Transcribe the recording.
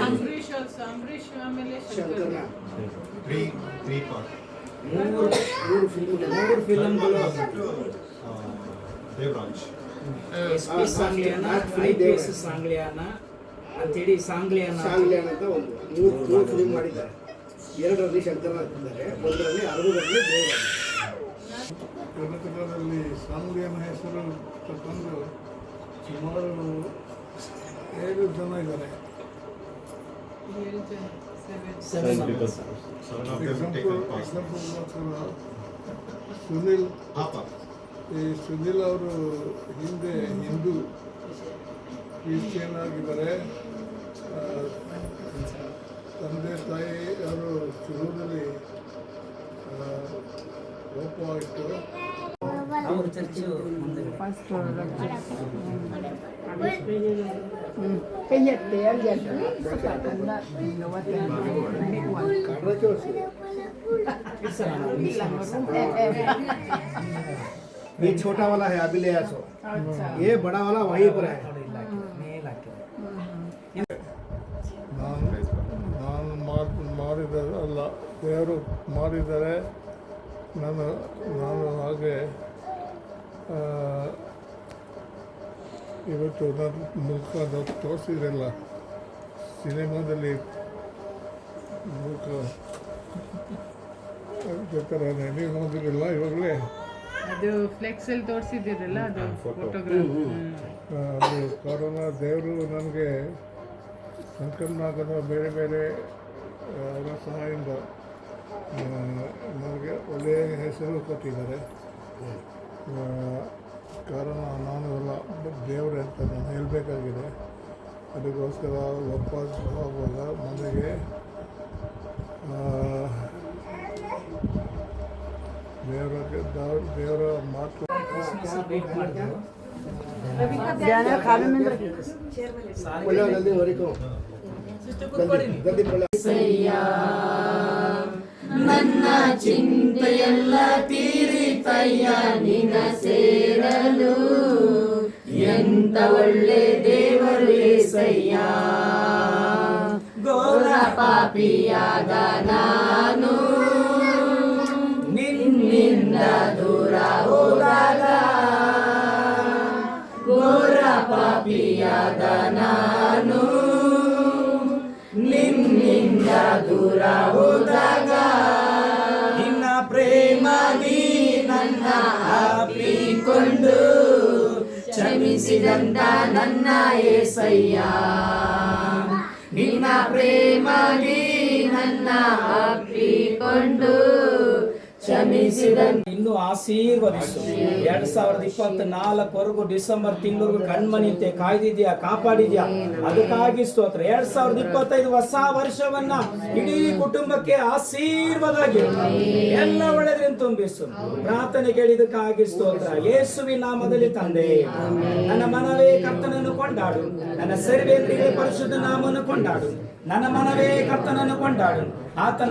ಅಂಬರೀಷ್ ಆಮೇಲೆ ಮೂರು ಫಿಲ್ಮ್ಗಳು Devaraj SP Sangliana IPS Sangliana ಅಂತೇಳಿ ಸಾಂಗ್ಲಿಯಾನ ಅಂತ ಒಂದು ಮೂರು ಫಿಲ್ಮ್ ಮಾಡಿದ್ದಾರೆ. ಎರಡರಲ್ಲಿ ಶಂಕರನಾಥ್ ಇದ್ದಾರೆ, ಒಂದರಲ್ಲಿ ಅರವರಲ್ಲಿ ದೇವರಾಜ್. ಕರ್ನಾಟಕದಲ್ಲಿ ಸಾಂಗ್ಲಿಯಾನ ಹೆಸರು ತಗೊಂಡು ಸುಮಾರು 7 ಜನ ಇದ್ದಾರೆ. ಸುನಿಲ್ ಅವರು ಹಿಂದೆ ಹಿಂದೂ ಕ್ರಿಶ್ಚಿಯನ್ ಆಗಿದ್ದಾರೆ. ತಂದೆ ತಾಯಿ ಅವರು ಶುರುವಿನಲ್ಲಿ ಕೋಪ ಇತ್ತು. ಅವ್ರ ಚರ್ಚು ये छोटा वाला है अभी ले आया सो, ये बड़ा वाला वहीं पर है. ನಾನು ಮಾಡಿದಲ್ಲ, ದೇವರು ಮಾಡಿದರೆ ನಾನು ಹಾಗೆ ಇವತ್ತು ನನ್ನ ಮುಖ ತೋರಿಸಿದ್ರಲ್ಲ ಸಿನಿಮಾದಲ್ಲಿ ಮುಖ ಅದೇ ಥರ ನೀವು ನೋಡಿದ್ರಲ್ಲ ಇವಾಗಲೇ ಅದು ಫ್ಲೆಕ್ಸ್ ಅಲ್ಲಿ ತೋರಿಸಿದ್ದೀರಲ್ಲ, ಅದು ಫೋಟೋಗ್ರಾಫ್. ಅದು ಕೊರೋನಾ ದೇವರು ನನಗೆ ಸಂಕಲನಾಗದ ಬೇರೆ ಬೇರೆ ಅವರ ಸಹಾಯದಿಂದ ನನಗೆ ಒಳ್ಳೆಯ ಹೆಸರು ಕೊಟ್ಟಿದ್ದಾರೆ. ಕಾರಣ ನಾನು ಎಲ್ಲ ದೇವರೇ ಅಂತ ನಾನು ಹೇಳಬೇಕಾಗಿದೆ. ಅದಕ್ಕೋಸ್ಕರ ವಾಪಸ್ ಹೋಗುವಾಗ ಮನೆಗೆ ದೇವರ ಮಾತು ನನ್ನ ಚಿಂತೆಯೆಲ್ಲ ತೀರಿತಯ್ಯ ನಿನ್ನ ಸೇರಲು, ಎಂತ ಒಳ್ಳೆ ದೇವರು ಏಸಯ್ಯ. ಘೋರ ಪಾಪಿಯಾದ ನಾನು ನಿನ್ನಿಂದ ದೂರ ಹೋದಾಗ, ಘೋರ ಪಾಪಿಯಾದ ನಾನು ನಿನ್ನಿಂದ ದೂರ ಹೋದಾಗ, ನಿನ್ನ ಪ್ರೇಮದಿ ನನ್ನ ಅಪ್ಪಿಕೊಂಡು ಕ್ಷಮಿಸಿದಂತ ನನ್ನ ಏಸಯ್ಯ. ನಿನ್ನ ಪ್ರೇಮದಿ ನನ್ನ ಅಪ್ಪಿಕೊಂಡು ಕ್ಷಮಿಸಿದಂತ ಇನ್ನು ಆಶೀರ್ವದಿಸು. 2024 ಡಿಸೆಂಬರ್ ತಿಂಗಳು ಕಣ್ಮನಿತೆ ಕಾಯ್ದಿದ್ಯಾ, ಕಾಪಾಡಿದ್ಯಾ, ಅದಕ್ಕಾಗಿ ಸ್ತೋತ್ರ. 2025 ಹೊಸ ವರ್ಷವನ್ನ ಇಡೀ ಕುಟುಂಬಕ್ಕೆ ಆಶೀರ್ವಾದವಾಗಿ ಎಲ್ಲ ಒಳ್ಳೆದ್ರಿಂದ ತುಂಬಿಸು. ಪ್ರಾರ್ಥನೆ ಕೇಳಿದಕ್ಕಾಗಿ ಸ್ತೋತ್ರ. ಯೇಸುವಿನ ನಾಮದಲ್ಲಿ ತಂದೆ, ನನ್ನ ಮನವೇ ಕರ್ತನನ್ನು ಕೊಂಡಾಡು, ನನ್ನ ಸರ್ವೇಂದ್ರಿಯ ಪರಿಶುದ್ಧ ನಾಮವನ್ನು ಕೊಂಡಾಡು. ನನ್ನ ಮನವೇ ಕರ್ತನನ್ನು ಕೊಂಡಾಡು. ಆತನ